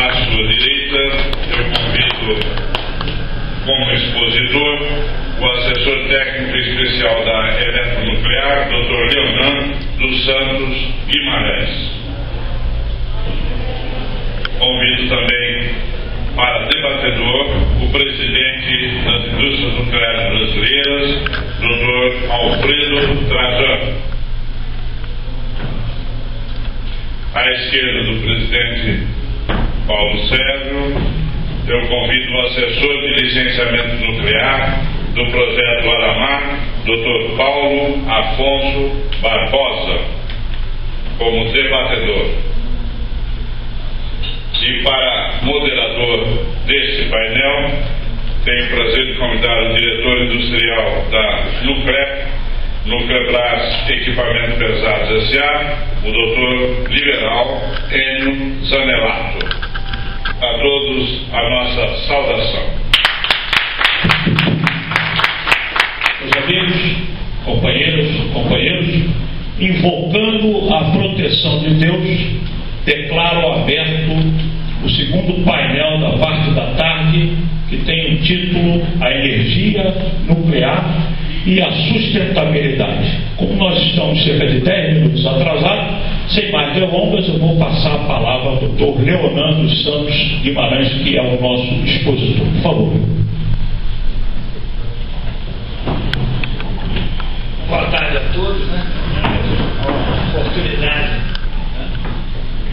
À sua direita, eu convido como expositor o assessor técnico especial da Eletronuclear, Dr. Leonan dos Santos Guimarães. Convido também para debatedor o presidente das Indústrias Nucleares Brasileiras, Dr. Alfredo Trajano. À esquerda do presidente Paulo Sérgio, eu convido o assessor de licenciamento nuclear do projeto Aramar, Dr. Paulo Afonso Barbosa, como debatedor. E para moderador deste painel, tenho o prazer de convidar o diretor industrial da Nuclebras Equipamentos Pesados S.A., o Dr. Liberal Enio Zanelato. A todos a nossa saudação. Meus amigos, companheiros, invocando a proteção de Deus, declaro aberto o segundo painel da parte da tarde, que tem o título A Energia Nuclear e a Sustentabilidade. Como nós estamos cerca de 10 minutos atrasados, sem mais delongas, eu vou passar a palavra ao Dr. Leonan dos Santos Guimarães, que é o nosso expositor. Por favor. Boa tarde a todos, uma oportunidade.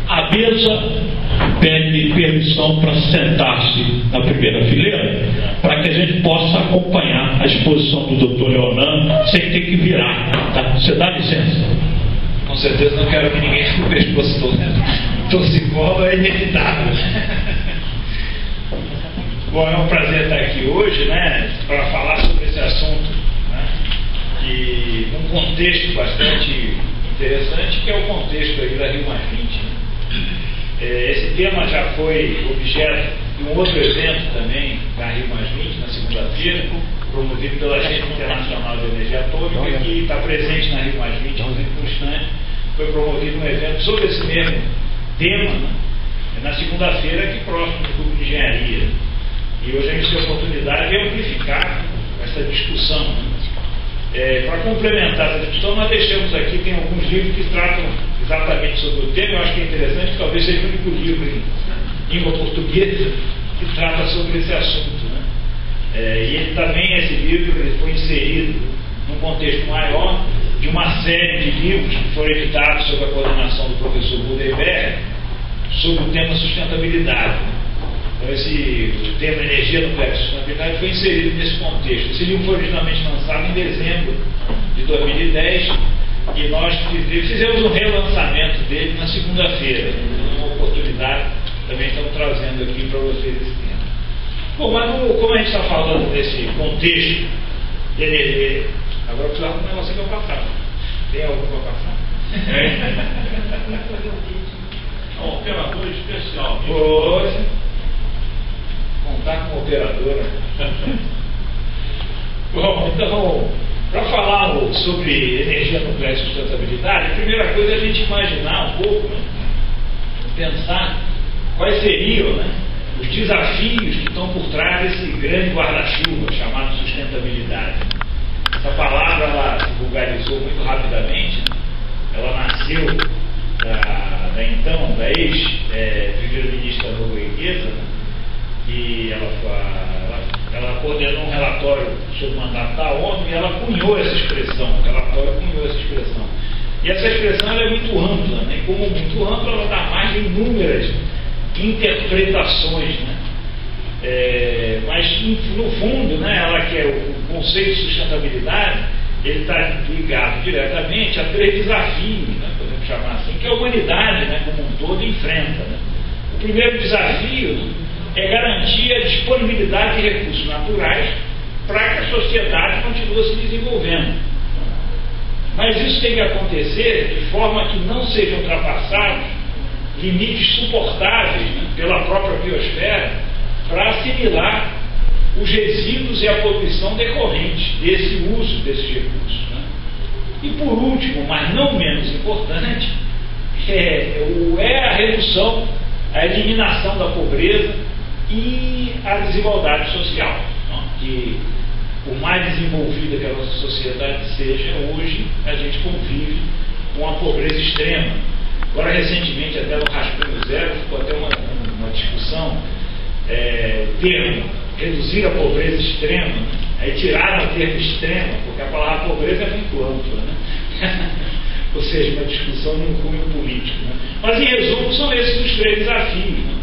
A mesa pede permissão para sentar-se na primeira fileira, para que a gente possa acompanhar a exposição do Dr. Leonan sem ter que virar. Tá? Você dá licença? Com certeza não quero que ninguém fique o pescoço todo. Torcicolo é inevitável. Bom, é um prazer estar aqui hoje, para falar sobre esse assunto, que num contexto bastante interessante, que é o contexto aí da Rio+20. Esse tema já foi objeto de um outro evento também da Rio+20, na segunda-feira, promovido pela Agência Internacional de Energia Atômica, que está presente na Rio+20 no instante. Foi promovido um evento sobre esse mesmo tema, na segunda-feira, aqui próximo do Clube de Engenharia. E hoje a gente tem a oportunidade de amplificar essa discussão. Para complementar essa discussão, nós deixamos aqui, tem alguns livros que tratam exatamente sobre o tema. Eu acho que é interessante, que talvez seja o único livro em língua portuguesa que trata sobre esse assunto. E ele também, esse livro, ele foi inserido num contexto maior de uma série de livros que foram editados sob a coordenação do professor Budenberg sobre o tema sustentabilidade. Então, o tema energia nuclear e sustentabilidade foi inserido nesse contexto. Esse livro foi originalmente lançado em dezembro de 2010 e nós fizemos um relançamento dele na segunda-feira. Uma oportunidade também estamos trazendo aqui para vocês esse tema. Bom, mas como a gente está falando desse contexto de energia, agora eu preciso arrumar um negócio aqui para passar. Tem algum para passar? É um operador especial. Hoje, contar com a operadora. Bom, então, para falar sobre energia nuclear e sustentabilidade, a primeira coisa é a gente imaginar um pouco, pensar quais seriam os desafios que estão por trás desse grande guarda-chuva chamado sustentabilidade. Essa palavra ela se vulgarizou muito rapidamente, ela nasceu da ex-primeira-ministra norueguesa, que ela coordenou um relatório sobre o mandato da ONU e ela cunhou essa expressão, o relatório cunhou essa expressão. E essa expressão ela é muito ampla, e como muito ampla, ela dá mais de inúmeras interpretações, mas no fundo, ela que é o conceito de sustentabilidade, ele está ligado diretamente a 3 desafios, podemos chamar assim, que a humanidade, como um todo, enfrenta. O primeiro desafio é garantir a disponibilidade de recursos naturais para que a sociedade continue se desenvolvendo. Mas isso tem que acontecer de forma que não sejam ultrapassados limites suportáveis pela própria biosfera para assimilar os resíduos e a poluição decorrentes desse uso desses recursos. E por último, mas não menos importante, é a redução a eliminação da pobreza e a desigualdade social, não? Que, por mais desenvolvida que a nossa sociedade seja, hoje a gente convive com a pobreza extrema. Agora, recentemente, até no Rascunho Zero, ficou até uma discussão, o termo reduzir a pobreza extrema, aí tiraram o termo extrema, porque a palavra pobreza é muito ampla, né? Ou seja, uma discussão num cunho político. Né? Mas, em resumo, são esses os 3 desafios, né,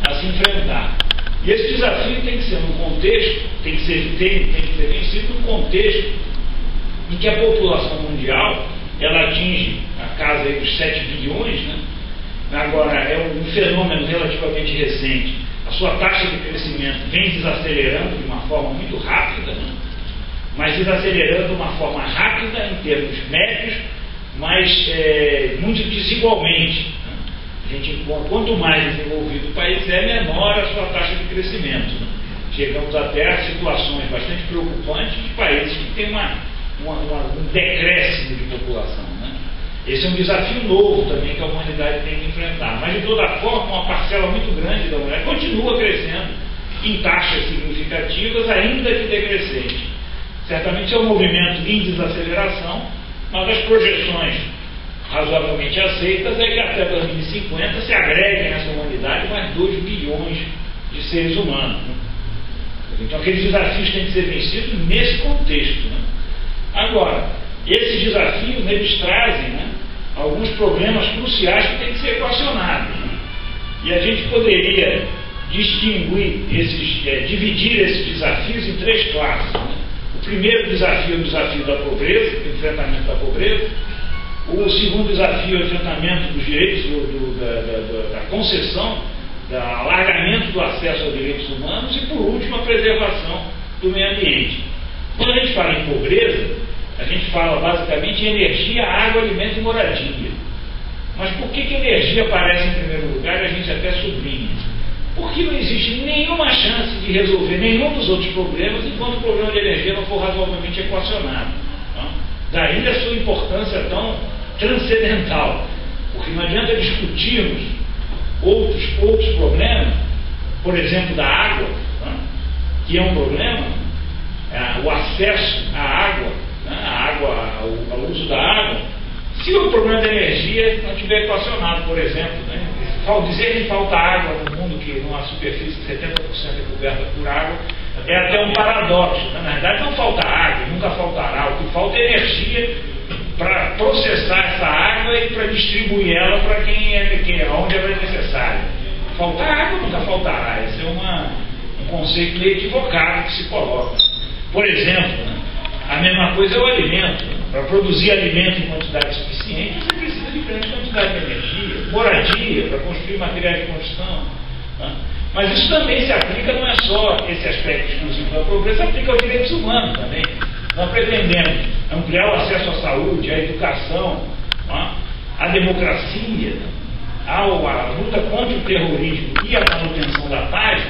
a se enfrentar. E esse desafio tem que ser num contexto, tem que ser vencido num contexto em que a população mundial ela atinge a casa aí dos 7 bilhões, né? Agora é um fenômeno relativamente recente. A sua taxa de crescimento vem desacelerando de uma forma muito rápida, né? Mas desacelerando de uma forma rápida em termos médios, mas muito desigualmente. Quanto mais desenvolvido o país é, menor a sua taxa de crescimento. Né? Chegamos até a situações bastante preocupantes de países que têm um decréscimo de população. Né? Esse é um desafio novo também que a humanidade tem que enfrentar. Mas, de toda forma, uma parcela muito grande da humanidade continua crescendo em taxas significativas, ainda que decrescente. Certamente é um movimento em desaceleração, mas as projeções razoavelmente aceitas é que até 2050 se agreguem nessa humanidade mais 2 bilhões de seres humanos. Né? Então aqueles desafios têm que ser vencidos nesse contexto. Né? Agora, esses desafios eles trazem, né, alguns problemas cruciais que têm que ser equacionados. Né? E a gente poderia distinguir dividir esses desafios em 3 classes. Né? O primeiro desafio é o desafio da pobreza, o enfrentamento da pobreza. O segundo desafio é o enfrentamento dos direitos, da concessão, do alargamento do acesso aos direitos humanos e, por último, a preservação do meio ambiente. Quando a gente fala em pobreza, a gente fala basicamente em energia, água, alimento e moradia. Mas por que energia aparece em primeiro lugar e a gente até sublinha? Porque não existe nenhuma chance de resolver nenhum dos outros problemas enquanto o problema de energia não for razoavelmente equacionado. Não? Daí a sua importância tão transcendental, porque não adianta discutirmos outros problemas, por exemplo, da água, né, que é um problema, o acesso à água, né, ao uso da água, se o problema da energia não estiver equacionado, por exemplo. Né, dizer que falta água no mundo, que numa superfície de 70% é coberta por água, é até um paradoxo. Né? Na verdade, não falta água, nunca faltará. O que falta é energia para processar essa água e para distribuir ela para onde ela é necessária. Faltar água nunca faltará. Esse é um conceito meio equivocado que se coloca. Por exemplo, né, a mesma coisa é o alimento. Para produzir alimento em quantidade suficiente, você precisa de grande quantidade de energia, moradia, para construir materiais de construção. Né? Mas isso também se aplica, não é só esse aspecto exclusivo da pobreza, se aplica aos direitos humanos também. Nós pretendemos ampliar o acesso à saúde, à educação, à democracia, à luta contra o terrorismo e à manutenção da paz.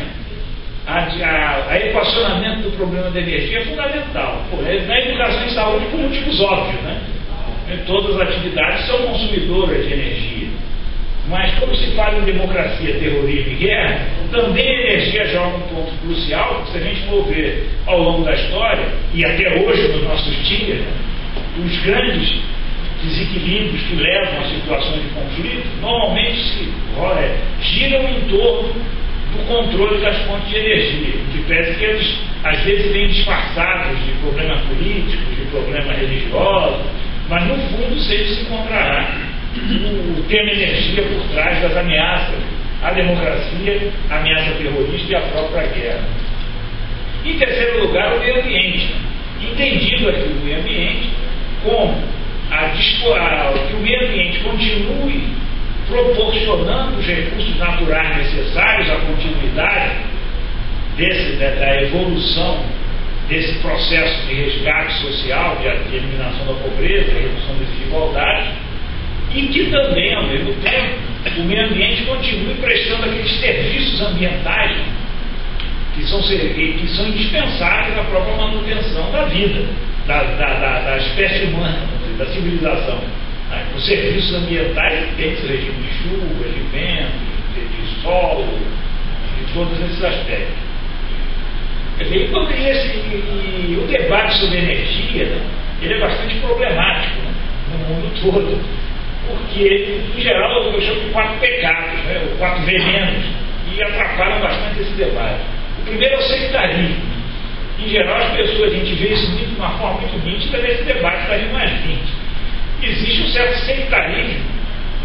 A equacionamento do problema da energia é fundamental. Na educação e saúde, por motivos óbvios. Né? Todas as atividades são consumidoras de energia. Mas quando se fala em democracia, terrorismo e guerra, também a energia joga um ponto crucial, porque se a gente for ver ao longo da história, e até hoje nos nossos dias, os grandes desequilíbrios que levam a situações de conflito, normalmente giram em torno do controle das fontes de energia, que pese que eles às vezes vêm disfarçados de problemas políticos, de problemas religiosos, mas no fundo sempre se encontrará o tema energia por trás das ameaças à democracia, a ameaça terrorista e a própria guerra. Em terceiro lugar, o meio ambiente. Entendido aqui o meio ambiente como que o meio ambiente continue proporcionando os recursos naturais necessários à continuidade da evolução desse processo de resgate social, de eliminação da pobreza, de redução das desigualdades, e que também, ao mesmo tempo, o meio ambiente continue prestando aqueles serviços ambientais que são indispensáveis à própria manutenção da vida, da espécie humana, da civilização. Os serviços ambientais têm esse regime de chuva, de vento, de sol, todos esses aspectos. Quer dizer, e o debate sobre energia, né, ele é bastante problemático, né, no mundo todo, porque, em geral, eu chamo de 4 pecados, né, ou 4 venenos, e atrapalham bastante esse debate. O primeiro é o sectarismo. Em geral, as pessoas, a gente vê isso de uma forma muito nítida nesse debate da RI+20. Existe um certo sectarismo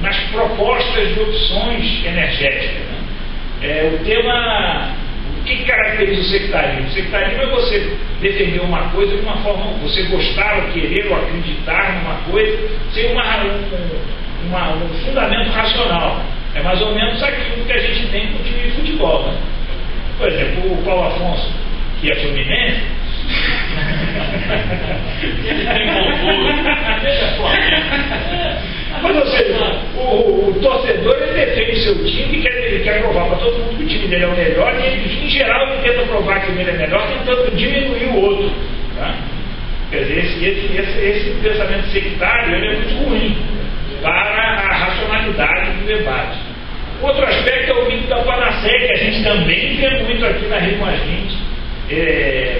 nas propostas de opções energéticas. Né? O que caracteriza o sectarismo? O sectarismo é você defender uma coisa de uma forma, você gostar, ou querer, ou acreditar numa coisa, sem um fundamento racional. É mais ou menos aquilo que a gente tem com o time de futebol. Né? Por exemplo, o Paulo Afonso, que é fluminense, mas, ou seja, o torcedor, ele defende o seu time e ele quer provar para todo mundo que o time dele é o melhor, e ele, em geral, ele tenta provar que o dele é melhor, tentando diminuir o outro. Tá? Quer dizer, esse pensamento sectário, ele é muito ruim para a racionalidade do debate. Outro aspecto é o mito da panaceia, que a gente também vê muito aqui na RI+20,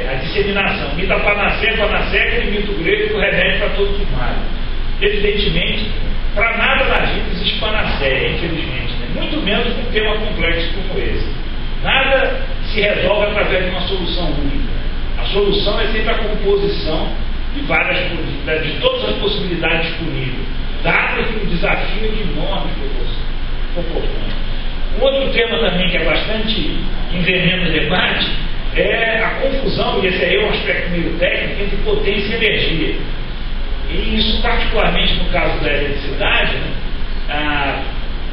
a disseminação. Mito da panaceia é aquele mito grego que o remédio para todos os males. Evidentemente, para nada na vida existe panaceia, infelizmente, né? Muito menos com um tema complexo como esse. Nada se resolve através de uma solução única. A solução é sempre a composição de todas as possibilidades disponíveis, dado que o desafio de enormes proporções. Um outro tema também que é bastante envenena o debate é a confusão, e esse aí é um aspecto meio técnico, entre potência e energia. E isso, particularmente no caso da eletricidade, né,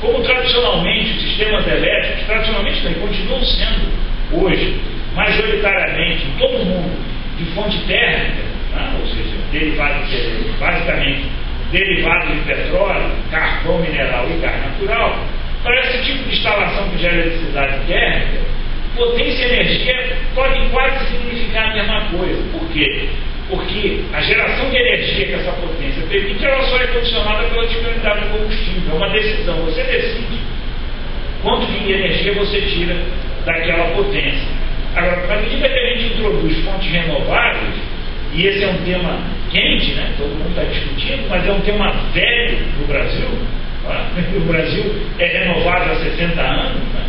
como tradicionalmente os sistemas elétricos, tradicionalmente não, continuam sendo hoje, majoritariamente, em todo o mundo, de fonte térmica, né, ou seja, basicamente derivados de petróleo, carvão mineral e gás natural, para esse tipo de instalação que gera eletricidade térmica, potência e energia podem quase significar a mesma coisa. Por quê? Porque a geração de energia que essa potência permite, ela só é condicionada pela disponibilidade do combustível. É uma decisão. Você decide quanto de energia você tira daquela potência. Agora, na medida que a gente introduz fontes renováveis, e esse é um tema quente, né? Todo mundo está discutindo, mas é um tema velho no Brasil. Tá? O Brasil é renovável há 60 anos, né?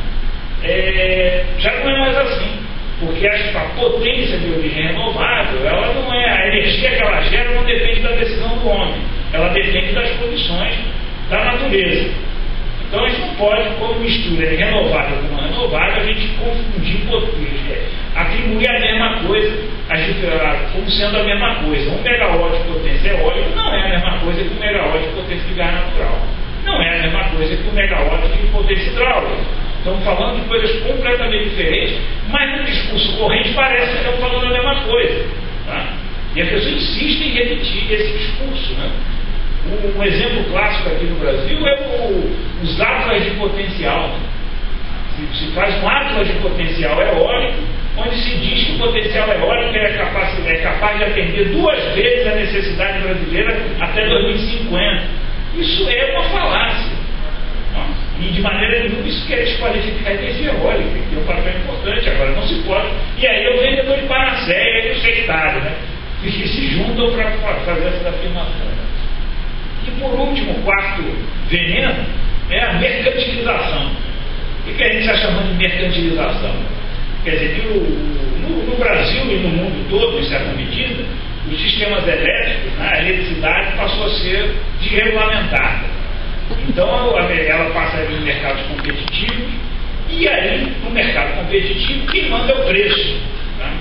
Já não é mais assim, porque a potência de origem renovável, ela não é, a energia que ela gera não depende da decisão do homem, ela depende das condições da natureza. Então a gente não pode, como mistura renovável com não renovável, a gente confundir potência, atribuir a mesma coisa, como sendo a mesma coisa. 1 megawatt de potência eólica não é a mesma coisa que 1 megawatt de potência de gás natural, não é a mesma coisa que 1 megawatt de potência hidráulica. Estamos falando de coisas completamente diferentes, mas no discurso corrente parece que estamos falando a mesma coisa. Tá? E as pessoas insistem em repetir esse discurso. Né? Um exemplo clássico aqui no Brasil é os atlas de potencial. Se faz um atlas de potencial eólico, onde se diz que o potencial eólico é capaz de atender 2 vezes a necessidade brasileira até 2050. Isso é uma falácia. E de maneira nenhuma isso quer desqualificar a energia eólica, que tem um papel importante, agora não se pode. E aí o vendedor de panaceia e o sectário, né, que se juntam para fazer essa afirmação. E por último, o quarto veneno é a mercantilização. O que a gente está chamando de mercantilização? Quer dizer, que no Brasil e no mundo todo, em certa medida, os sistemas elétricos, né, a eletricidade passou a ser desregulamentada. Então ela passa a ir em mercados competitivos, e aí no mercado competitivo quem manda é o preço. Tá?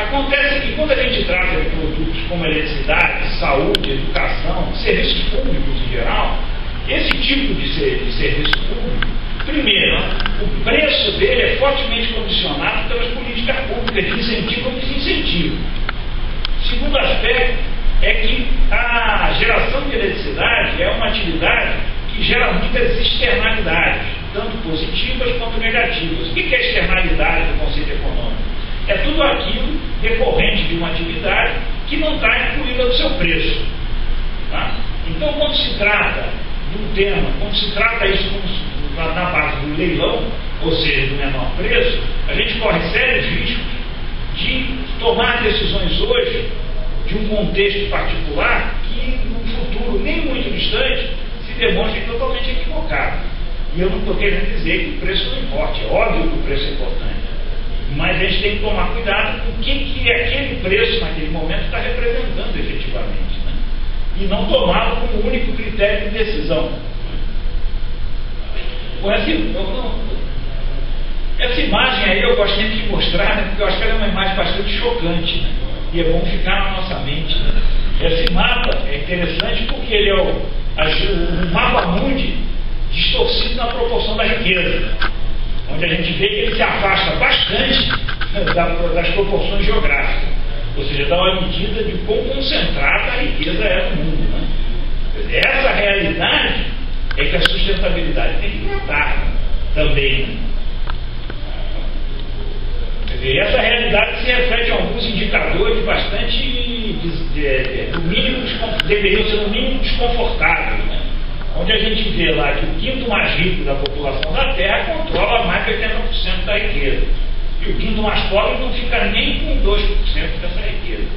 Acontece que quando a gente trata de produtos como eletricidade, saúde, educação, serviços públicos em geral, esse tipo de serviço público, primeiro, o preço dele é fortemente condicionado pelas políticas públicas de incentivo ou desincentivo. Segundo aspecto é que a geração de eletricidade é uma atividade que gera muitas externalidades, tanto positivas quanto negativas. O que é externalidade do conceito econômico? É tudo aquilo decorrente de uma atividade que não está incluída no seu preço. Tá? Então, quando se trata de um tema, quando se trata isso na base do leilão, ou seja, do menor preço, a gente corre sérios riscos de tomar decisões hoje de um contexto particular que, no futuro nem muito distante, se demonstre totalmente equivocado. E eu não estou querendo dizer que o preço não importe, é óbvio que o preço é importante, mas a gente tem que tomar cuidado com o que aquele preço, naquele momento, está representando efetivamente, né? E não tomá-lo como único critério de decisão. Essa imagem aí eu gosto sempre de mostrar, né, porque eu acho que ela é uma imagem bastante chocante, né, e é bom ficar na nossa mente. Né. Esse mapa é interessante porque ele é o mapa mundi distorcido na proporção da riqueza, onde a gente vê que ele se afasta bastante das proporções geográficas, ou seja, dá uma medida de quão concentrada a riqueza é no mundo. Né. Essa realidade é que a sustentabilidade tem que tratar também. Né. Essa realidade se reflete em alguns indicadores bastante, deveriam ser no mínimo desconfortáveis, né? Onde a gente vê lá que o quinto mais rico da população da Terra controla mais de 80% da riqueza. E o quinto mais pobre não fica nem com 2% dessa riqueza.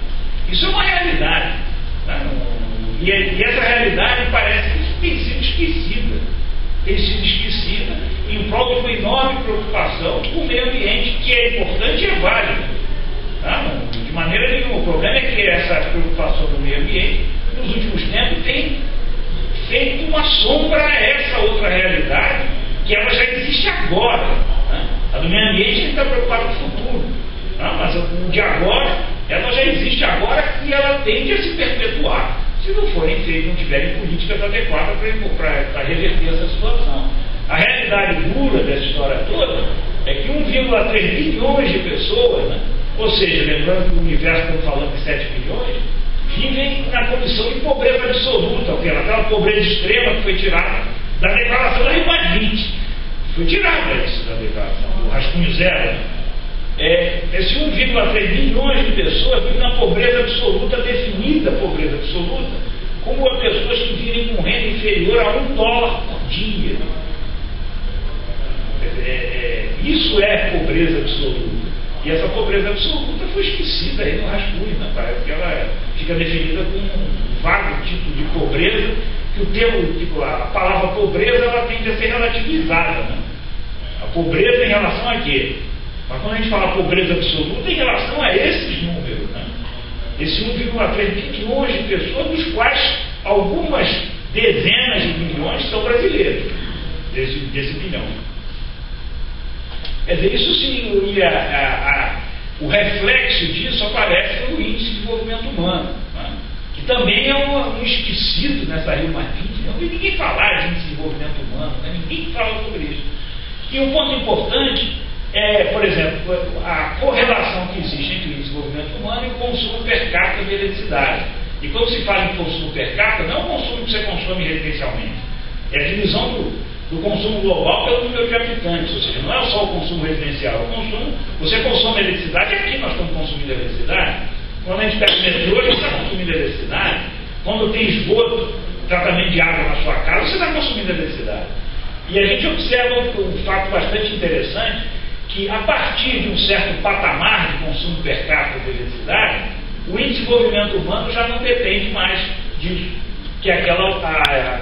Isso é uma realidade. Tá? E essa realidade parece que tem sido esquecida. Em prol de uma enorme preocupação com o meio ambiente, que é importante e é válido. Tá? De maneira nenhuma. O problema é que essa preocupação do meio ambiente, nos últimos tempos, tem feito uma sombra a essa outra realidade, que ela já existe agora. Tá? A do meio ambiente a gente está preocupado com o futuro. Tá? Mas o de agora, ela já existe agora e ela tende a se perpetuar, se não tiverem políticas adequadas para reverter essa situação. A realidade dura dessa história toda é que 1,3 bilhões de pessoas, né, ou seja, lembrando que o universo, estamos falando de 7 bilhões, vivem na condição de pobreza absoluta, aquela pobreza extrema que foi tirada da declaração da Rio+20. Foi tirada isso da declaração, do rascunho zero. Esse 1,3 bilhões de pessoas vivem na pobreza absoluta, definida pobreza absoluta, como as pessoas que vivem com renda inferior a $1 por dia. Isso é pobreza absoluta. E essa pobreza absoluta foi esquecida aí no rascunho, né? Parece que ela fica definida como um vago tipo de pobreza, que o termo, a palavra pobreza, ela tende a ser relativizada, né? A pobreza em relação a quê? Mas quando a gente fala pobreza absoluta, em relação a esses números, né? Esse 1,3 bilhões de pessoas, dos quais algumas dezenas de milhões são brasileiros, desse bilhão. Quer dizer, isso sim, o reflexo disso aparece no índice de desenvolvimento humano, né? Que também é um esquecido nessa Rio+20. Não vi ninguém falar de índice de desenvolvimento humano, né? Ninguém fala sobre isso. E um ponto importante é, por exemplo, a correlação que existe entre o índice de desenvolvimento humano e o consumo per capita de eletricidade. E quando se fala em consumo per capita, não é o consumo que você consome residencialmente, é a divisão do consumo global pelo número de habitantes, ou seja, não é só o consumo residencial, você consome eletricidade, aqui nós estamos consumindo eletricidade, quando a gente pega o metrô, a gente está consumindo eletricidade, quando tem esgoto, tratamento de água na sua casa, você está consumindo eletricidade. E a gente observa um fato bastante interessante, que a partir de um certo patamar de consumo per capita de eletricidade, o índice de desenvolvimento humano já não depende mais disso, que é aquela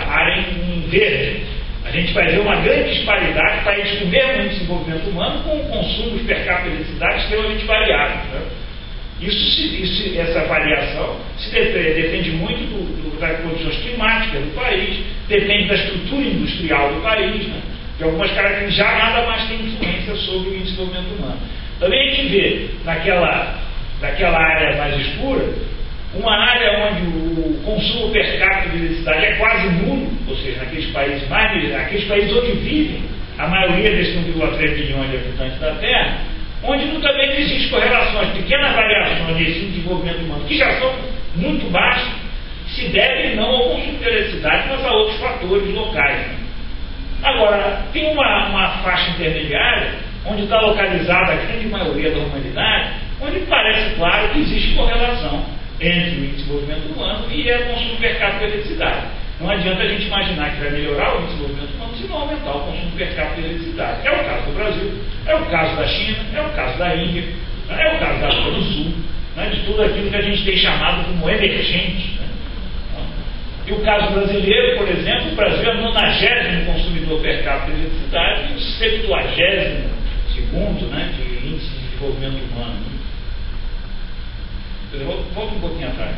área em verde. A gente vai ver uma grande disparidade, países com o mesmo índice de desenvolvimento humano, com consumos per capita de eletricidade extremamente variados. Né? Essa variação se depende muito das condições climáticas do país, depende da estrutura industrial do país, né? De algumas características, já nada mais tem influência sobre o índice de desenvolvimento humano. Também a gente vê naquela área mais escura, uma área onde o consumo per capita de eletricidade é quase nulo, ou seja, aqueles países onde vivem a maioria desses 1,3 bilhões de habitantes da Terra, onde também não existe correlações, pequenas variações nesse desenvolvimento humano, que já são muito baixas, se devem não ao consumo de eletricidade, mas a outros fatores locais. Agora, tem uma faixa intermediária, onde está localizada a grande maioria da humanidade, onde parece claro que existe correlação entre o índice de desenvolvimento humano e o consumo per capita de eletricidade. Não adianta a gente imaginar que vai melhorar o índice de desenvolvimento humano se não aumentar o consumo per capita de eletricidade. É o caso do Brasil, é o caso da China, é o caso da Índia, é o caso da África do Sul, né, de tudo aquilo que a gente tem chamado como emergente. Né? E o caso brasileiro, por exemplo, o Brasil é o 90º consumidor per capita de eletricidade e o 72º, né, de índice de desenvolvimento humano. Volta um pouquinho atrás.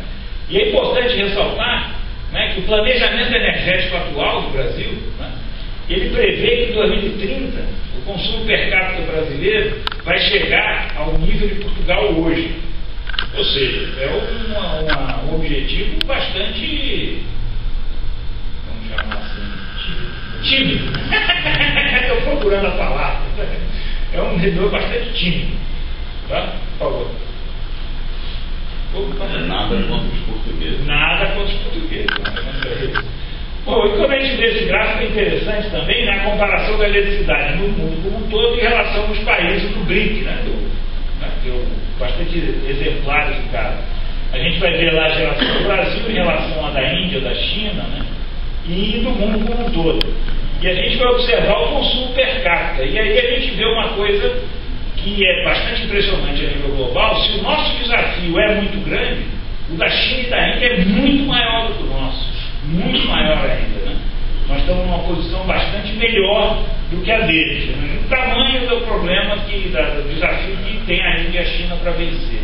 E é importante ressaltar, né, que o planejamento energético atual do Brasil, né, ele prevê que em 2030 o consumo per capita brasileiro vai chegar ao nível de Portugal hoje. Ou seja, é um objetivo bastante, vamos chamar assim, tímido. Estou procurando a palavra. É um medidor bastante tímido. Tá? Por favor. Nada contra os portugueses. Nada contra os portugueses. Bom, e quando a gente vê esse gráfico é interessante também, né, a comparação da eletricidade no mundo como um todo em relação aos países do BRIC, né, bastante exemplar esse caso. A gente vai ver lá a geração do Brasil em relação à da Índia, da China, né, e do mundo como um todo. E a gente vai observar o consumo per capita. E aí a gente vê uma coisa que é bastante impressionante a nível global. Se o nosso desafio é muito grande, o da China e da Índia é muito maior do que o nosso, muito maior ainda, né? Nós estamos numa posição bastante melhor do que a deles, né? O tamanho do problema, do desafio que tem a Índia e a China para vencer.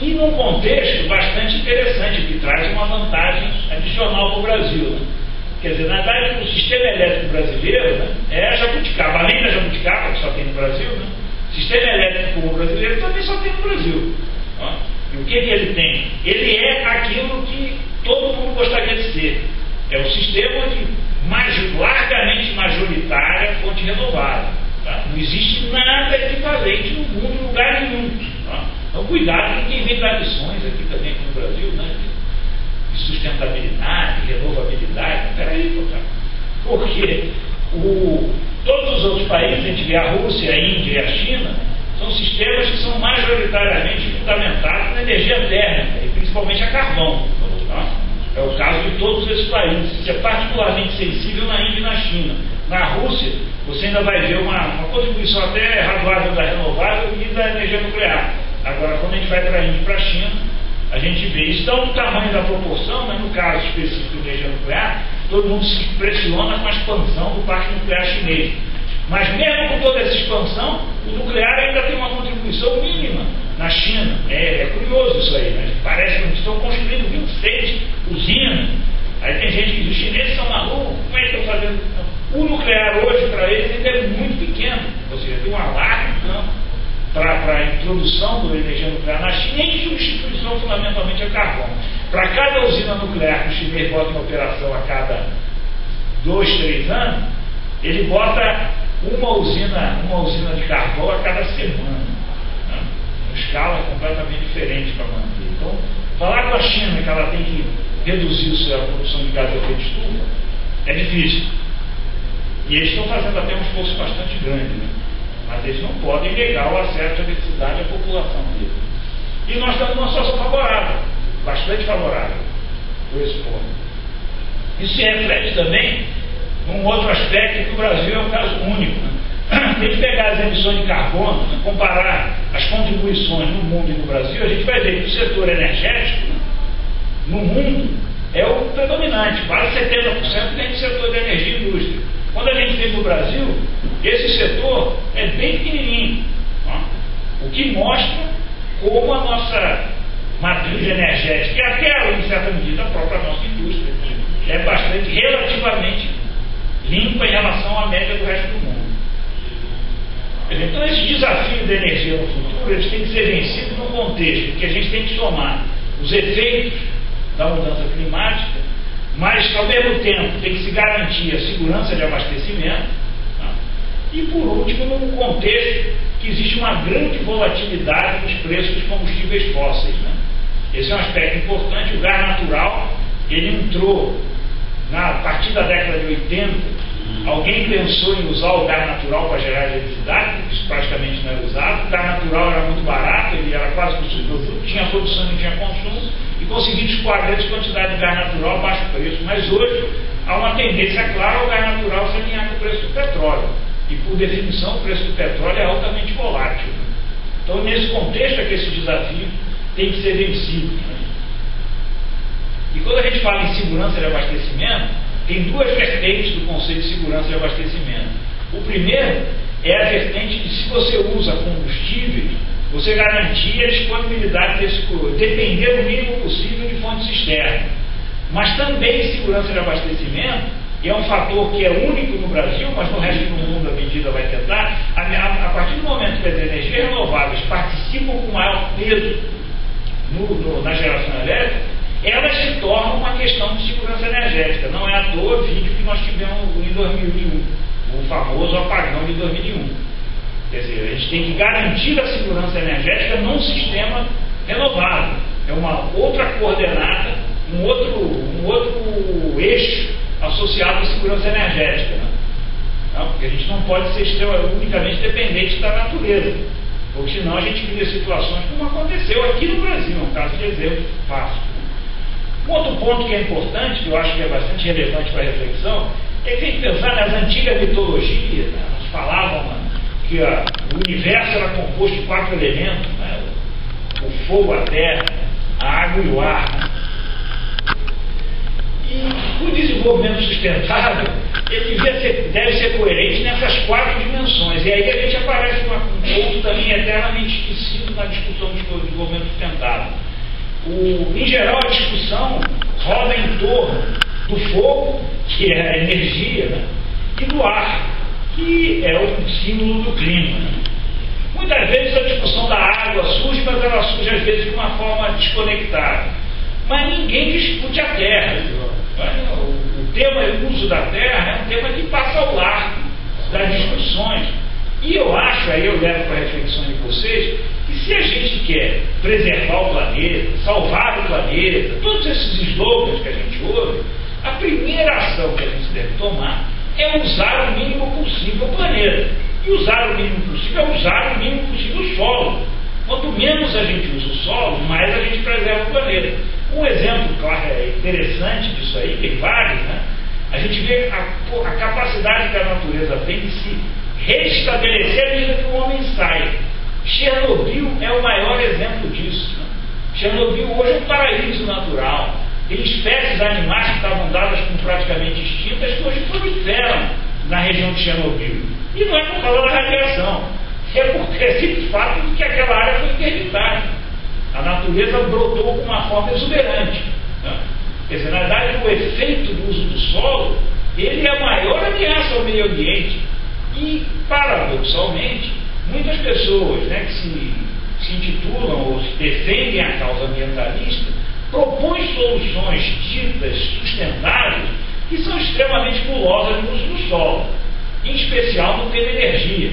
E num contexto bastante interessante, que traz uma vantagem adicional para o Brasil, né? Quer dizer, na verdade, o sistema elétrico brasileiro, né, é a jabuticaba. Além da jabuticaba, que só tem no Brasil, né, o sistema elétrico como brasileiro também só tem no Brasil. Ó. E o que ele tem? Ele é aquilo que todo mundo gostaria de ser. É o sistema de largamente majoritária fonte renovável. Tá? Não existe nada equivalente no mundo, em lugar nenhum. Tá? Então, cuidado com quem vem tradições aqui também, aqui no Brasil, né? Sustentabilidade, renovabilidade. Peraí, pô, cara. Porque todos os outros países, a gente vê a Rússia, a Índia e a China, são sistemas que são majoritariamente fundamentados na energia térmica, e principalmente a carvão. Tá? É o caso de todos esses países. Isso é particularmente sensível na Índia e na China. Na Rússia, você ainda vai ver uma contribuição até razoável da renovável e da energia nuclear. Agora, quando a gente vai para a Índia e para a China, a gente vê isso. Então, o tamanho da proporção, né, no caso específico da energia nuclear, todo mundo se impressiona com a expansão do parque nuclear chinês. Mas mesmo com toda essa expansão, o nuclear ainda tem uma contribuição mínima na China. É curioso isso aí, né? Parece que estão construindo 26 usinas. Aí tem gente que diz, os chineses são malucos, como é que estão fazendo? O nuclear hoje, para eles, ainda é muito pequeno. Ou seja, tem um largo campo para a introdução da energia nuclear na China e substituição fundamentalmente a carvão. Para cada usina nuclear que o chinês bota em operação a cada 2, 3 anos, ele bota uma usina de carvão a cada semana. Né? Uma escala completamente diferente para manter. Então, falar com a China que ela tem que reduzir a produção de gás de efeito estufa é difícil. E eles estão fazendo até um esforço bastante grande, né? Mas eles não podem negar o acesso à eletricidade à população deles. E nós estamos numa situação favorável, bastante favorável, por esse ponto. Isso se reflete também num outro aspecto, que o Brasil é um caso único. Né? Tem que pegar as emissões de carbono, né, comparar as contribuições no mundo e no Brasil, a gente vai ver que o setor energético, né, no mundo, é o predominante. Quase 70% tem de setor de energia e indústria. Quando a gente vem para o Brasil, esse setor é bem pequenininho. Tá? O que mostra como a nossa matriz energética, e até em certa medida a própria nossa indústria, é bastante, relativamente limpa em relação à média do resto do mundo. Então, esse desafio da energia no futuro, eles têm que ser vencidos num contexto que a gente tem que somar os efeitos da mudança climática, mas ao mesmo tempo tem que se garantir a segurança de abastecimento, tá? E por último, num contexto que existe uma grande volatilidade nos preços dos combustíveis fósseis, né? Esse é um aspecto importante. O gás natural, ele entrou a partir da década de 80, alguém pensou em usar o gás natural para gerar eletricidade, porque isso praticamente não era usado. O gás natural era muito barato, ele era quase que subproduto, tinha produção e não tinha consumo, e conseguiu escoar grandes quantidades de gás natural a baixo preço. Mas hoje há uma tendência clara ao gás natural ser alinhado por definição, o preço do petróleo é altamente volátil. Então, nesse contexto é que esse desafio tem que ser vencido. E quando a gente fala em segurança de abastecimento, tem duas vertentes do conceito de segurança de abastecimento. O primeiro é a vertente de se você usa combustível, você garantir a disponibilidade desse produto, depender do mínimo possível de fontes externas. Mas também segurança de abastecimento é um fator que é único no Brasil, mas no resto do mundo a medida vai tentar. A partir do momento que as energias renováveis participam com maior peso na geração elétrica, elas se tornam uma questão de segurança energética. Não é à toa o vídeo que nós tivemos em 2001, o famoso apagão de 2001. Quer dizer, a gente tem que garantir a segurança energética num sistema renovável. É uma outra coordenada, um outro eixo associado à segurança energética. Né? Não, porque a gente não pode ser unicamente dependente da natureza, porque senão a gente cria situações como aconteceu aqui no Brasil, um caso de exemplo fácil. Um outro ponto que é importante, que eu acho que é bastante relevante para a reflexão, é que tem que pensar nas antigas mitologias. Né? Nós falávamos que o universo era composto de 4 elementos, né? O fogo, a terra, a água e o ar. Né? E o desenvolvimento sustentável, ele deve ser coerente nessas 4 dimensões. E aí a gente aparece um ponto também eternamente esquecido na discussão do desenvolvimento sustentável. Em geral, a discussão roda em torno do fogo, que é a energia, né? E do ar, que é o símbolo do clima. Né? Muitas vezes a discussão da água surge, mas ela surge às vezes de uma forma desconectada. Mas ninguém discute a terra. O tema e o uso da terra é um tema que passa ao largo das discussões. E eu acho, aí eu levo para a reflexão de vocês, que se a gente quer preservar o planeta, salvar o planeta, todos esses slogans que a gente ouve, a primeira ação que a gente deve tomar é usar o mínimo possível o planeta. E usar o mínimo possível é usar o mínimo possível o solo. Quanto menos a gente usa o solo, mais a gente preserva o planeta. Um exemplo interessante disso aí, tem vários, né? A gente vê a capacidade que a natureza tem de se restabelecer à medida que o homem sai. Chernobyl é o maior exemplo disso. Né? Chernobyl hoje é um paraíso natural. Tem espécies animais que estavam dadas como praticamente extintas que hoje proliferam na região de Chernobyl. E não é por causa da radiação, é porque é simples fato de que aquela área foi interditada. A natureza brotou com uma forma exuberante. Né? Quer dizer, na verdade, o efeito do uso do solo, ele é a maior ameaça ao meio ambiente. E, paradoxalmente, muitas pessoas, né, que se intitulam ou se defendem a causa ambientalista, propõem soluções ditas sustentáveis que são extremamente culosas no uso do solo, em especial no tema energia.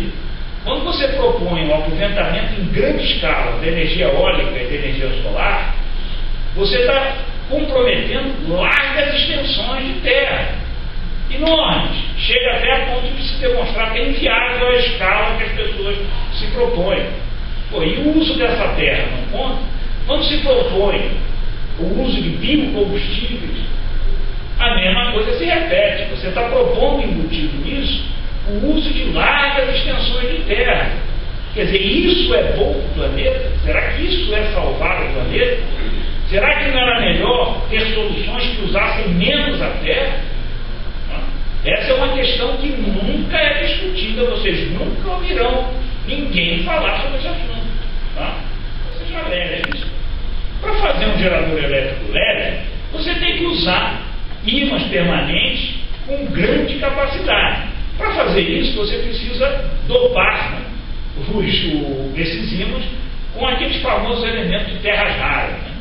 Quando você propõe o aprovitamento em grande escala da energia eólica e da energia solar, você está comprometendo largas extensões de terra, enormes, chega até a ponto de se demonstrar que é inviável a escala que as pessoas se propõem. E o uso dessa terra, no ponto, quando se propõe o uso de biocombustíveis, a mesma coisa se repete. Você está propondo, embutido nisso, o uso de largas extensões de terra. Quer dizer, isso é bom para o planeta? Será que isso é salvar o planeta? Será que não era melhor ter soluções que usassem menos a terra? Essa é uma questão que nunca é discutida, vocês nunca ouvirão ninguém falar sobre esse assunto. Tá? Vocês já leram isso. Para fazer um gerador elétrico leve, você tem que usar ímãs permanentes com grande capacidade. Para fazer isso, você precisa dopar, né, esses ímãs com aqueles famosos elementos de terras raras, né?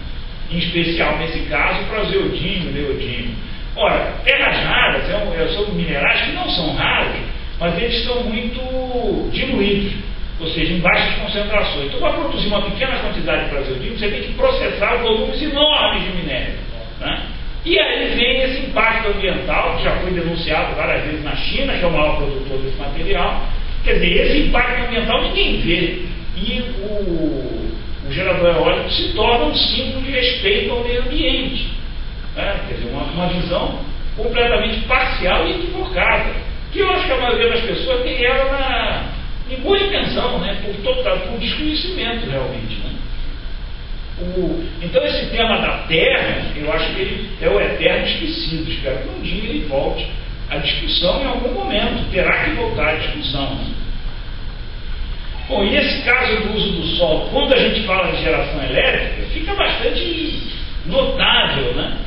Em especial, nesse caso, praseodímio e neodímio. Ora, terras raras são minerais que não são raros, mas eles são muito diluídos, ou seja, em baixas concentrações. Então, para produzir uma pequena quantidade de praseodímio, você tem que processar volumes enormes de minério. Né? E aí vem esse impacto ambiental, que já foi denunciado várias vezes na China, que é o maior produtor desse material. Quer dizer, esse impacto ambiental ninguém vê. E o gerador eólico se torna um símbolo de respeito ao meio ambiente. Né? Quer dizer, uma visão completamente parcial e equivocada, que eu acho que a maioria maioria das pessoas tem ela em boa intenção, né? Por desconhecimento realmente, né? Então esse tema da terra, eu acho que ele é o eterno esquecido. Espero que um dia ele volte à discussão em algum momento, terá que voltar à discussão, né? Bom, e esse caso do uso do solo, quando a gente fala de geração elétrica, fica bastante notável, né?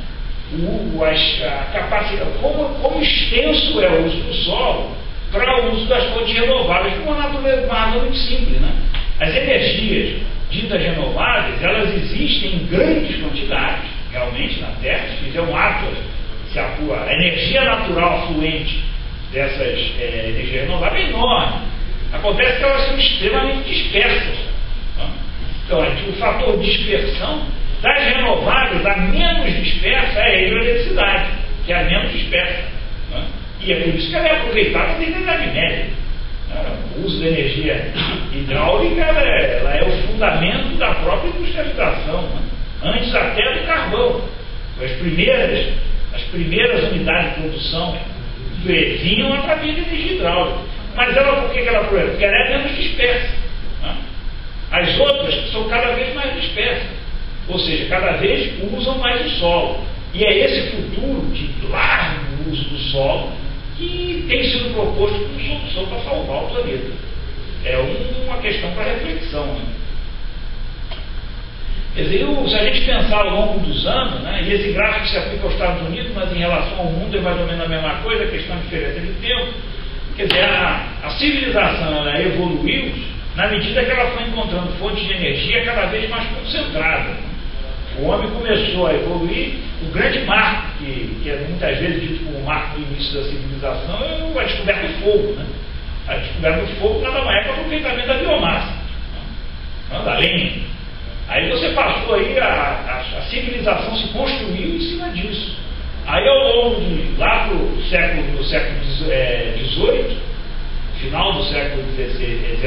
A capacidade, como extenso é o uso do solo para o uso das fontes renováveis, por uma razão muito simples, né? As energias ditas renováveis, elas existem em grandes quantidades, realmente, na Terra. Se fizer um atlas, a energia natural afluente dessas energias renováveis é enorme. Acontece que elas são extremamente dispersas. Tá? Então, o fator dispersão das renováveis, a menos dispersa é a hidroeletricidade, que é a menos dispersa. Tá? E é por isso que ela é aproveitada desde a Idade Média. O uso da energia hidráulica ela é o fundamento da própria industrialização, né? Antes até do carvão. As primeiras unidades de produção vinham através da energia hidráulica. Mas ela, por que ela aproveita? Porque ela é menos dispersa. Né? As outras são cada vez mais dispersas, ou seja, cada vez usam mais o solo. E é esse futuro de largo uso do solo que tem sido proposto como solução para salvar o planeta. É uma questão para reflexão. Né? Quer dizer, se a gente pensar ao longo dos anos, né, e esse gráfico se aplica aos Estados Unidos, mas em relação ao mundo é mais ou menos a mesma coisa, a questão diferente de tempo. Quer dizer, a civilização ela evoluiu na medida que ela foi encontrando fontes de energia cada vez mais concentradas. O homem começou a evoluir. O grande marco, que é muitas vezes dito como o marco do início da civilização, é a descoberta do fogo. Né? A descoberta do fogo nada mais é que o aproveitamento da biomassa, não, da lenha. Aí você passou aí, a civilização se construiu em cima disso. Aí ao longo lá do século XVIII, final do século XVII e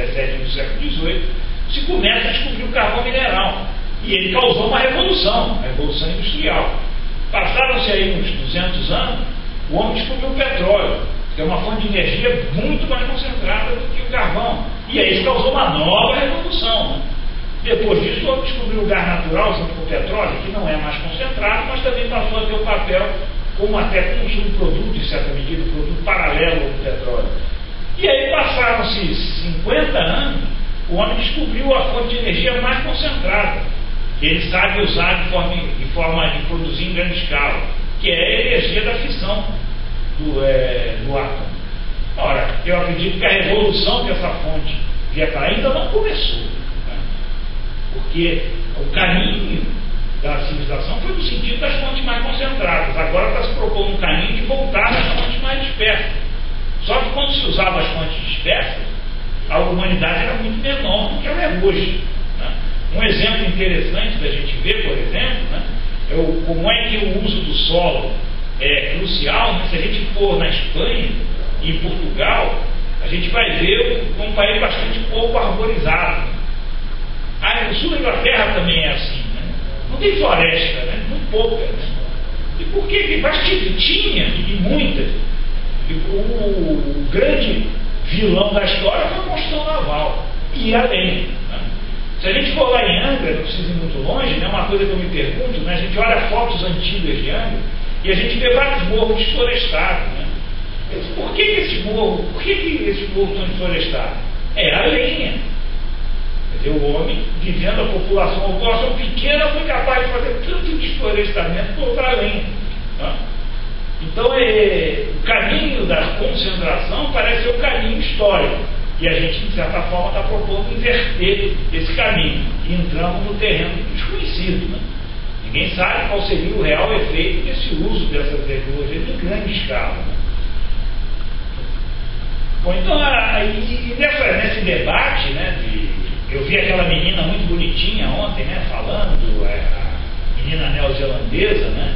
do século XVIII, se começa a descobrir o carvão mineral. E ele causou uma revolução industrial. Passaram-se aí uns 200 anos, o homem descobriu o petróleo, que é uma fonte de energia muito mais concentrada do que o carvão. E aí isso causou uma nova revolução. Né? Depois disso, o homem descobriu o gás natural, junto com o petróleo, que não é mais concentrado, mas também passou a ter um papel como até como um subproduto, em certa medida, um produto paralelo ao petróleo. E aí passaram-se 50 anos, o homem descobriu a fonte de energia mais concentrada. Ele sabe usar de forma de produzir em grande escala, que é a energia da fissão do átomo. Ora, eu acredito que a revolução que essa fonte vier para ainda não começou. Né? Porque o caminho da civilização foi no sentido das fontes mais concentradas. Agora está se propondo um caminho de voltar às fontes mais dispersas. Só que quando se usava as fontes dispersas, a humanidade era muito menor do que ela é hoje. Né? Um exemplo interessante da gente ver, por exemplo, né, é como é que o uso do solo é crucial. Né? Se a gente for na Espanha e em Portugal, a gente vai ver um país bastante pouco arborizado. No sul da Inglaterra também é assim. Né? Não tem floresta, né? Muito pouca. Né? E por que? Mas tinha, e muitas. O grande vilão da história foi a construção naval. E além. Né? Se a gente for lá em Angra, não precisa ir muito longe, né? Uma coisa que eu me pergunto, né? A gente olha fotos antigas de Angra e a gente vê vários morros desflorestados. Né? Por que esses morros estão desflorestados? É a lenha. Quer dizer, o homem, vivendo a população pequena, foi capaz de fazer tanto desflorestamento por outra lenha. Tá? Então, o caminho da concentração parece ser o caminho histórico. E a gente, de certa forma, está propondo inverter esse caminho. E entramos no terreno desconhecido. Né? Ninguém sabe qual seria o real efeito desse uso dessas tecnologias em grande escala. Né? Bom, então, nesse debate, né, eu vi aquela menina muito bonitinha ontem, né, falando, a menina neozelandesa, né,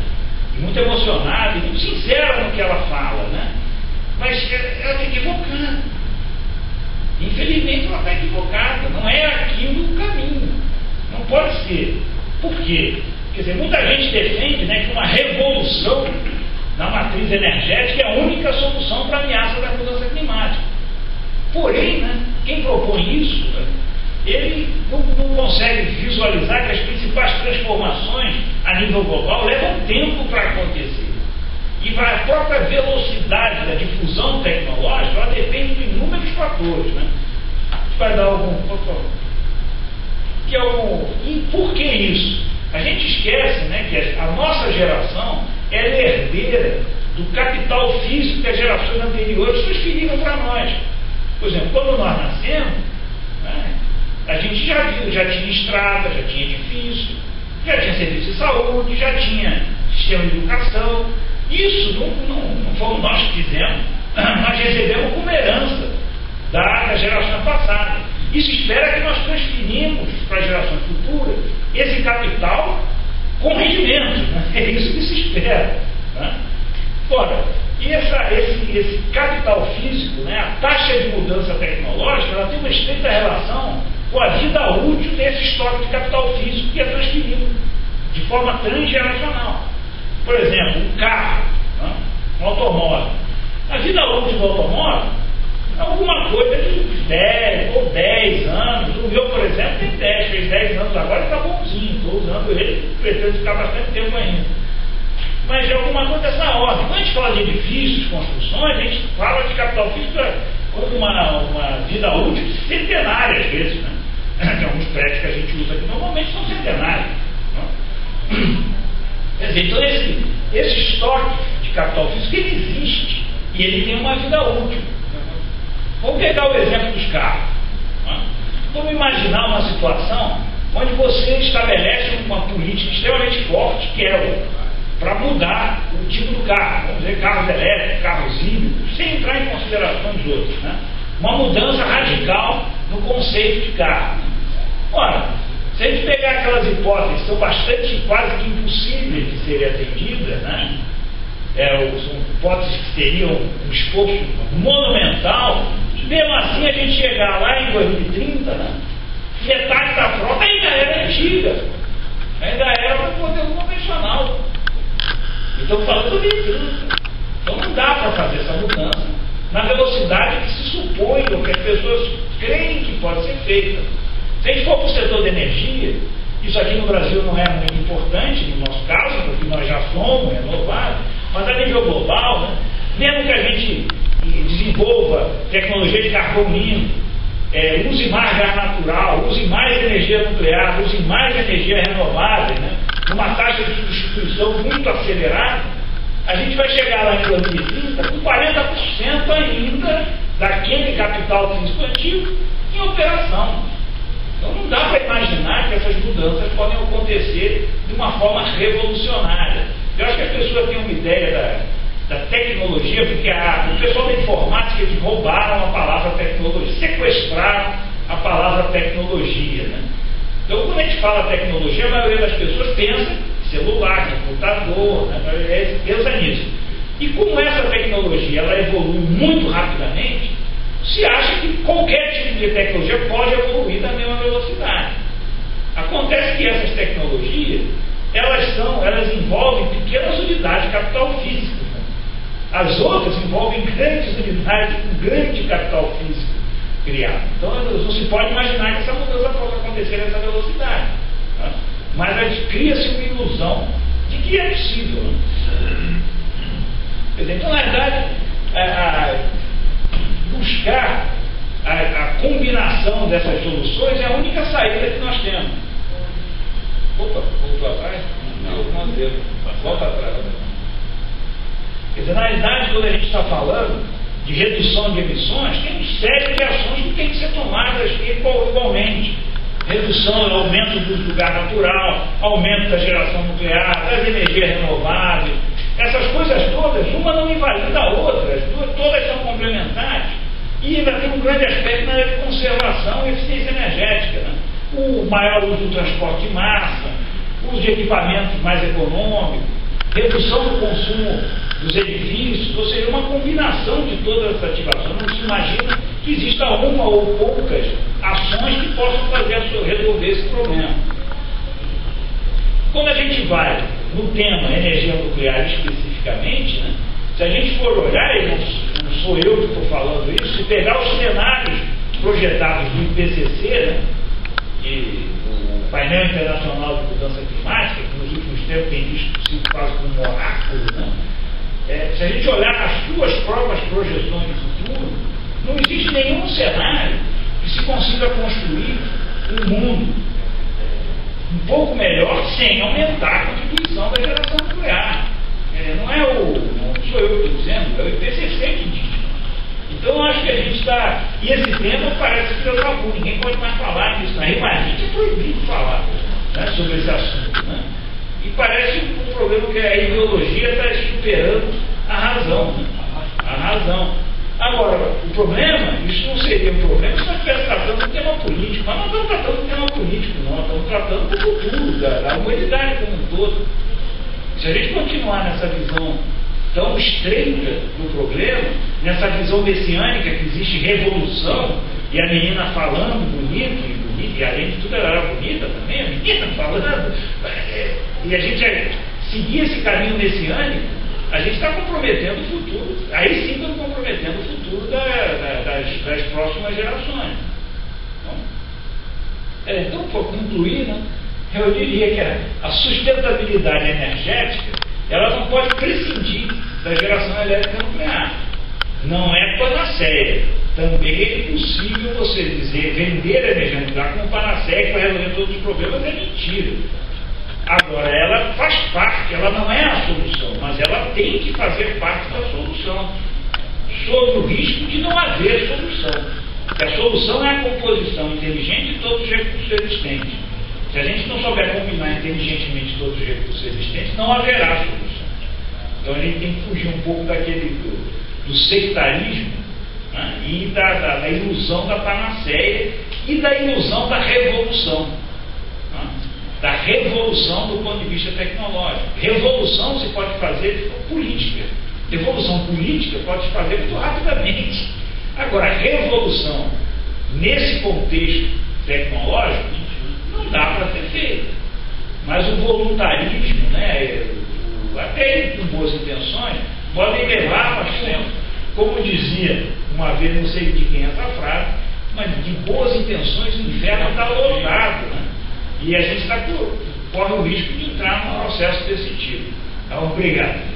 e muito emocionada e muito sincera no que ela fala, né, mas ela está equivocada. Infelizmente ela está equivocada, não é aquilo o caminho, não pode ser. Por quê? Quer dizer, muita gente defende, né, que uma revolução na matriz energética é a única solução para a ameaça da mudança climática. propõe isso, ele não consegue visualizar que as principais transformações a nível global levam tempo para acontecer. E a própria velocidade da difusão tecnológica, ela depende de inúmeros fatores, né? A gente vai dar algum... E por que isso? A gente esquece, né, que a nossa geração é herdeira do capital físico que as gerações anteriores transferiram para nós. Por exemplo, quando nós nascemos, né, a gente já tinha estrada, já tinha edifício, já tinha serviço de saúde, já tinha sistema de educação. Isso não fomos nós que fizemos, nós recebemos como herança da geração passada. Isso espera que nós transferimos para as gerações futuras esse capital com rendimento, né? É isso que se espera, né? Ora, e esse capital físico, né, a taxa de mudança tecnológica, ela tem uma estreita relação com a vida útil desse estoque de capital físico que é transferido de forma transgeracional. Por exemplo, um carro, né, um automóvel. A vida útil do automóvel é alguma coisa de 10 anos. O meu, por exemplo, tem 10, fez 10 anos agora e está bonzinho. Estou usando ele, pretendo ficar bastante tempo ainda. Mas é alguma coisa dessa ordem. Quando a gente fala de edifícios, construções, a gente fala de capital físico como uma vida útil centenária, às vezes, né? Tem alguns prédios que a gente usa aqui normalmente são centenários, né? Quer dizer, então esse estoque de capital físico ele existe e ele tem uma vida útil. Vamos pegar o exemplo dos carros, né? Vamos imaginar uma situação onde você estabelece uma política extremamente forte, que é para mudar o tipo do carro, vamos dizer, carros elétricos, carros híbridos, sem entrar em considerações outras, né? Uma mudança radical no conceito de carro. Ora, se a gente pegar aquelas hipóteses que são bastante, quase que impossíveis de serem atendidas, né? São hipóteses que teriam um esforço monumental, mesmo assim a gente chegar lá em 2030, né? Metade da frota ainda era antiga, ainda era para modelo convencional. Então falando disso, então não dá para fazer essa mudança na velocidade que se supõe, ou que as pessoas creem que pode ser feita. Se a gente for para o setor da energia, isso aqui no Brasil não é muito importante no nosso caso, porque nós já somos renováveis, mas a nível global, né, mesmo que a gente desenvolva tecnologia de carvão limpo, use mais gás natural, use mais energia nuclear, use mais energia renovável, né, numa taxa de substituição muito acelerada, a gente vai chegar lá em 2030 com 40% ainda daquele capital físico antigo em operação. Então não dá para imaginar que essas mudanças podem acontecer de uma forma revolucionária. Eu acho que as pessoas têm uma ideia da tecnologia, porque o pessoal da informática, eles roubaram a palavra tecnologia, sequestraram a palavra tecnologia, né? Então quando a gente fala tecnologia, a maioria das pessoas pensa em celular, em computador, né? Pensa nisso. E como essa tecnologia ela evolui muito rapidamente, se acha que qualquer tipo de tecnologia pode evoluir da mesma velocidade. Acontece que essas tecnologias, elas envolvem pequenas unidades de capital físico. Né? As outras envolvem grandes unidades com grande capital físico criado. Então não se pode imaginar que essa mudança possa acontecer nessa velocidade. Tá? Mas cria-se uma ilusão de que é possível. Né? Então, na verdade, buscar a combinação dessas soluções é a única saída que nós temos. Opa, voltou atrás? Não, volta atrás. Quer dizer, na verdade, quando a gente está falando de redução de emissões, tem uma série de ações que tem que ser tomadas igualmente. Redução, aumento do uso do gás natural, aumento da geração nuclear, das energias renováveis. Essas coisas todas, uma não invalida a outra, todas são complementares. E ainda tem um grande aspecto na área de conservação e eficiência energética. Né? O maior uso do transporte de massa, uso de equipamentos mais econômicos, redução do consumo dos edifícios, ou seja, uma combinação de todas essas ativações. Não se imagina que exista uma ou poucas ações que possam resolver esse problema. Quando a gente vai no tema energia nuclear especificamente, né, se a gente for olhar, e não sou eu que estou falando isso, se pegar os cenários projetados do IPCC, né, o Painel Internacional de Mudança Climática, que nos últimos tempos tem sido quase como um oráculo, né? Se a gente olhar as suas próprias projeções de futuro, não existe nenhum cenário que se consiga construir um mundo um pouco melhor sem aumentar a contribuição da geração nuclear. Não sou eu que estou dizendo, é o IPCC que diz. Então, eu acho que a gente está... E esse tema parece que eu tabu, ninguém pode mais falar disso. Na Rimarrite é proibido falar, né, sobre esse assunto. Né? E parece um problema que a ideologia está superando a razão. Né? A razão. Agora, o problema, isso não seria um problema se nós estivéssemos tratando do tema político. Mas não estamos tratando do tema político, não. Estamos tratando do futuro, da humanidade como um todo. Se a gente continuar nessa visão tão estreita do problema, nessa visão messiânica que existe revolução, e a menina falando bonito, e além de tudo ela era bonita também, a menina falando, e a gente seguir esse caminho messiânico, a gente está comprometendo o futuro, aí sim estamos comprometendo o futuro das próximas gerações. Então, para concluir, né, eu diria que a sustentabilidade energética ela não pode prescindir da geração elétrica nuclear. Não é panaceia. Também é impossível você vender a energia nuclear como panaceia que vai resolver todos os problemas, é mentira. Agora, ela faz parte, ela não é a solução, mas ela tem que fazer parte da solução, sob o risco de não haver solução. Porque a solução é a composição inteligente de todos os recursos existentes. Se a gente não souber combinar inteligentemente todos os recursos existentes, não haverá solução. Então a gente tem que fugir um pouco do sectarismo, né, e da ilusão da panaceia e da ilusão da revolução. Né, da revolução do ponto de vista tecnológico. Revolução se pode fazer de forma política. Revolução política pode se fazer muito rapidamente. Agora, revolução nesse contexto tecnológico não dá para ser feito. Mas o voluntarismo, né, até com boas intenções, podem levar mais tempo. Como dizia uma vez, não sei de quem é essa frase, mas de boas intenções o inferno está lotado. Né? E a gente corre o risco de entrar num processo desse tipo. Então, obrigado.